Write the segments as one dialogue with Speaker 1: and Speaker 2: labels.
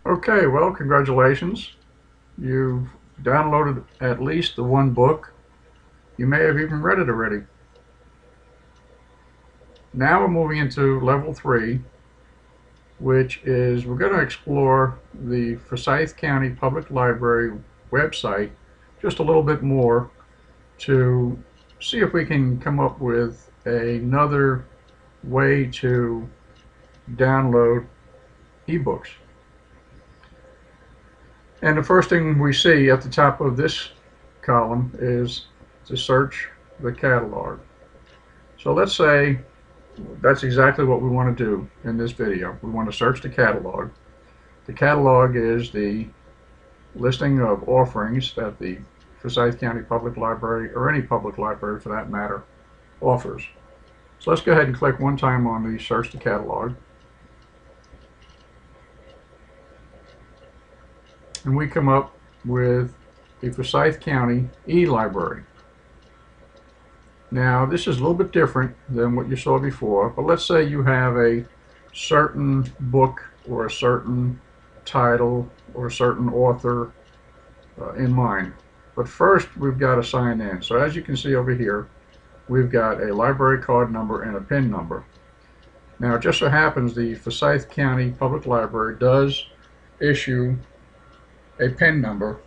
Speaker 1: Okay, well, congratulations. You've downloaded at least the one book. You may have even read it already. Now we're moving into level 3, which is we're going to explore the Forsyth County Public Library website just a little bit more to see if we can come up with another way to download ebooks. And the first thing we see at the top of this column is to search the catalog. So let's say that's exactly what we want to do in this video. We want to search the catalog. The catalog is the listing of offerings that the Forsyth County Public Library, or any public library for that matter, offers. So let's go ahead and click one time on the search the catalog. And we come up with the Forsyth County e-library. Now this is a little bit different than what you saw before, but let's say you have a certain book or a certain title or a certain author in mind. But first we've got to sign in. So as you can see over here, we've got a library card number and a PIN number. Now it just so happens the Forsyth County Public Library does issue a PIN number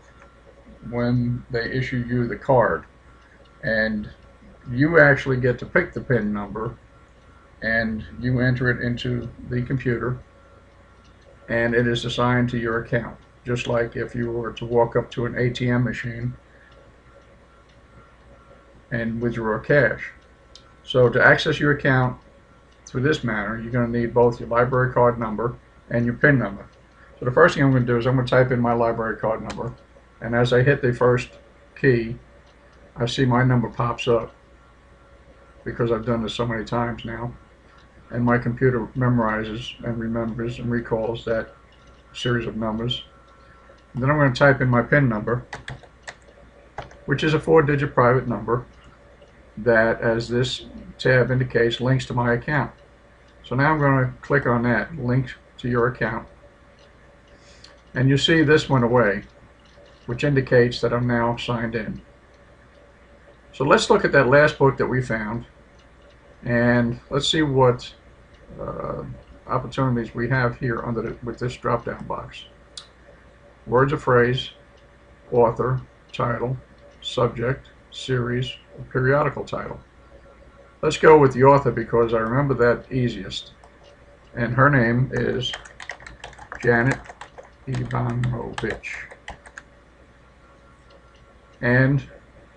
Speaker 1: when they issue you the card. And you actually get to pick the PIN number and you enter it into the computer and it is assigned to your account, just like if you were to walk up to an ATM machine and withdraw cash. So to access your account through this manner, you're going to need both your library card number and your PIN number. So the first thing I'm going to do is I'm going to type in my library card number, and as I hit the first key, I see my number pops up because I've done this so many times now, and my computer memorizes and remembers and recalls that series of numbers. And then I'm going to type in my PIN number, which is a 4-digit private number that, as this tab indicates, links to my account. So now I'm going to click on that, link to your account, and you see this went away, which indicates that I'm now signed in. So let's look at that last book that we found, and let's see what opportunities we have here with this drop-down box. Words of phrase, author, title, subject, series, or periodical title. Let's go with the author because I remember that easiest, and her name is Janet Ivanovich. And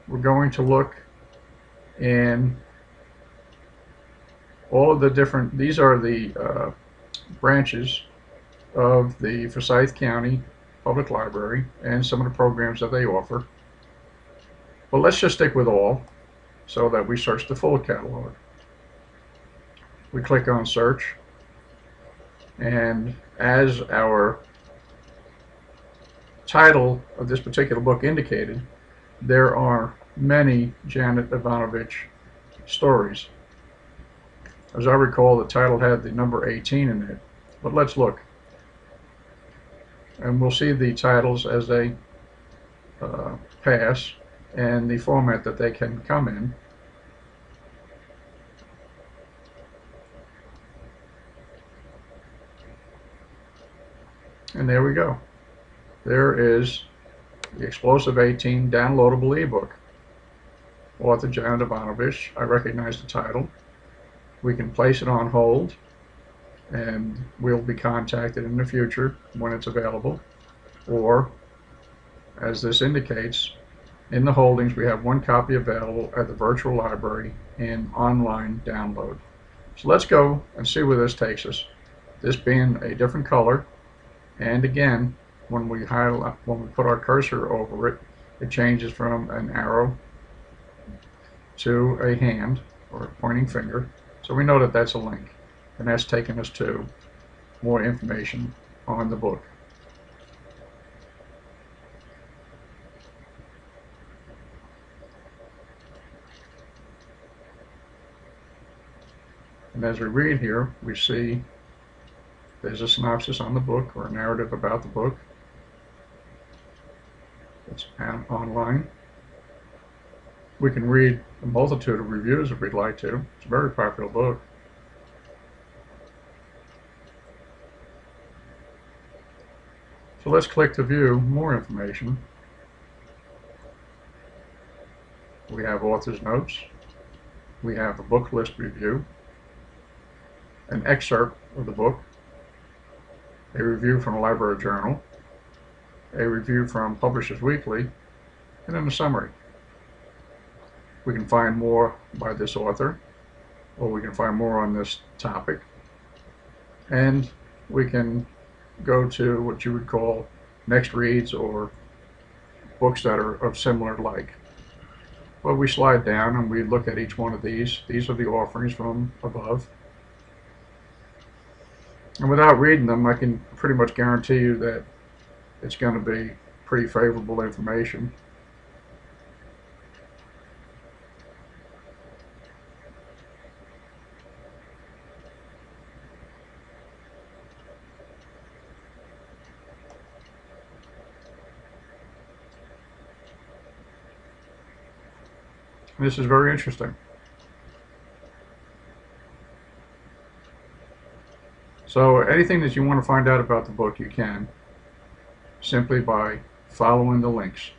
Speaker 1: we're going to look in all of the different, these are the branches of the Forsyth County Public Library and some of the programs that they offer. But let's just stick with all so that we search the full catalog. We click on search, and as our title of this particular book indicated, there are many Janet Ivanovich stories. As I recall, the title had the number 18 in it, but let's look. And we'll see the titles as they pass and the format that they can come in. And there we go. There is the Explosive 18 downloadable ebook. Author Janet Ivanovich. I recognize the title. We can place it on hold, and we'll be contacted in the future when it's available. Or, as this indicates, in the holdings we have one copy available at the virtual library in online download. So let's go and see where this takes us. This being a different color, and again, when we put our cursor over it, it changes from an arrow to a hand or a pointing finger. So we know that that's a link, and that's taken us to more information on the book. And as we read here, we see There's a synopsis on the book or a narrative about the book. It's online. We can read a multitude of reviews if we'd like to. It's a very popular book. So let's click to view more information. We have author's notes. We have a book list review, an excerpt of the book, a review from a library journal, a review from Publishers Weekly, and then a summary. We can find more by this author, or we can find more on this topic, and we can go to what you would call next reads or books that are of similar like. Well, we slide down and we look at each one of these. These are the offerings from above. And without reading them, I can pretty much guarantee you that it's going to be pretty favorable information. This is very interesting. So anything that you want to find out about the book, you can, simply by following the links.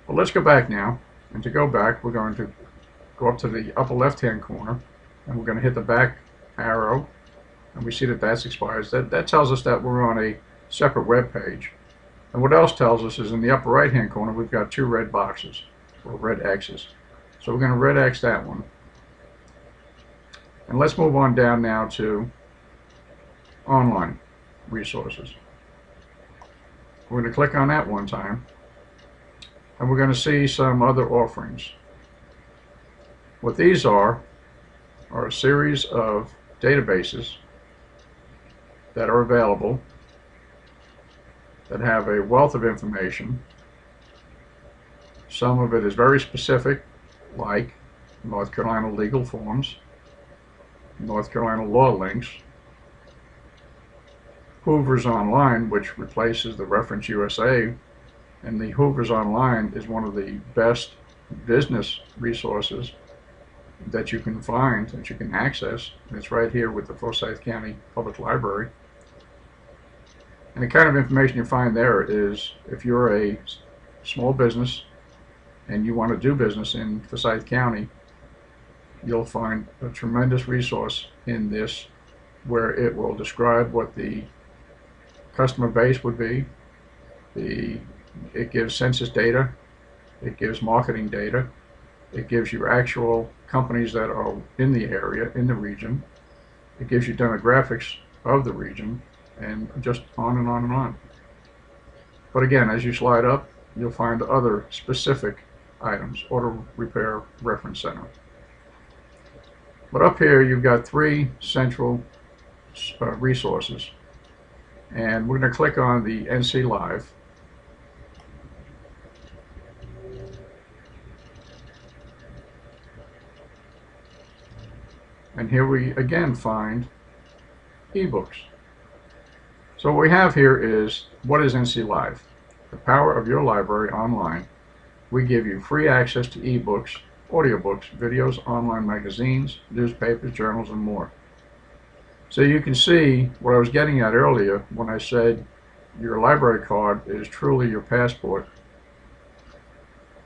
Speaker 1: Well, let's go back now. And to go back, we're going to go up to the upper left-hand corner, and we're going to hit the back arrow, and we see that that's expired. That tells us that we're on a separate web page. And what else tells us is in the upper right-hand corner, we've got two red boxes, or red X's. So we're going to red X that one. And let's move on down now to online resources. We're going to click on that one time, and we're going to see some other offerings. What these are a series of databases that are available that have a wealth of information. Some of it is very specific, like North Carolina legal forms, North Carolina law links, Hoover's Online, which replaces the Reference USA, and the Hoover's Online is one of the best business resources that you can find, that you can access. And it's right here with the Forsyth County Public Library. And the kind of information you find there is, if you're a small business and you want to do business in Forsyth County, you'll find a tremendous resource in this, where it will describe what the customer base would be. It gives census data, it gives marketing data, it gives you actual companies that are in the area, in the region, it gives you demographics of the region, and just on and on and on. But again, as you slide up, you'll find other specific items. Auto Repair Reference Center. But up here you've got three central resources, and we're going to click on the NC Live. And here we again find eBooks. So what we have here is, what is NC Live? The power of your library online. We give you free access to eBooks, audiobooks, videos, online magazines, newspapers, journals, and more. So you can see what I was getting at earlier when I said your library card is truly your passport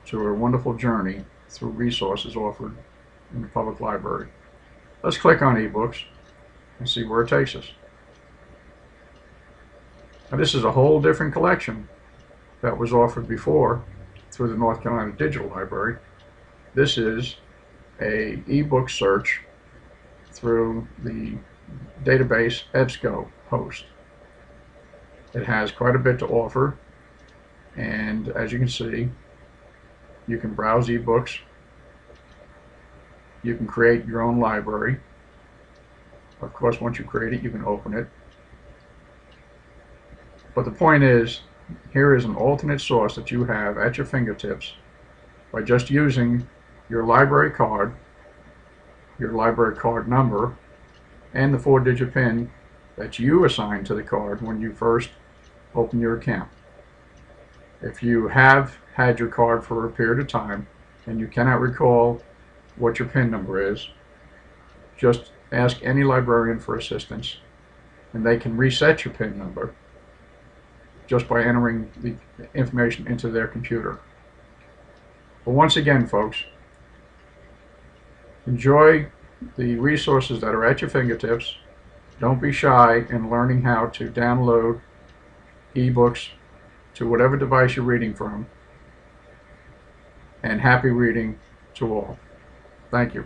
Speaker 1: to a wonderful journey through resources offered in the public library. Let's click on eBooks and see where it takes us. Now this is a whole different collection that was offered before through the North Carolina Digital Library. This is a ebook search through the database EBSCO host. It has quite a bit to offer, and as you can see, you can browse ebooks, you can create your own library. Of course, once you create it, you can open it. But the point is, here is an alternate source that you have at your fingertips by just using your library card number, and the 4-digit PIN that you assigned to the card when you first open your account. If you have had your card for a period of time and you cannot recall what your PIN number is, just ask any librarian for assistance, and they can reset your PIN number just by entering the information into their computer. But once again, folks, enjoy the resources that are at your fingertips. Don't be shy in learning how to download eBooks to whatever device you're reading from. And happy reading to all. Thank you.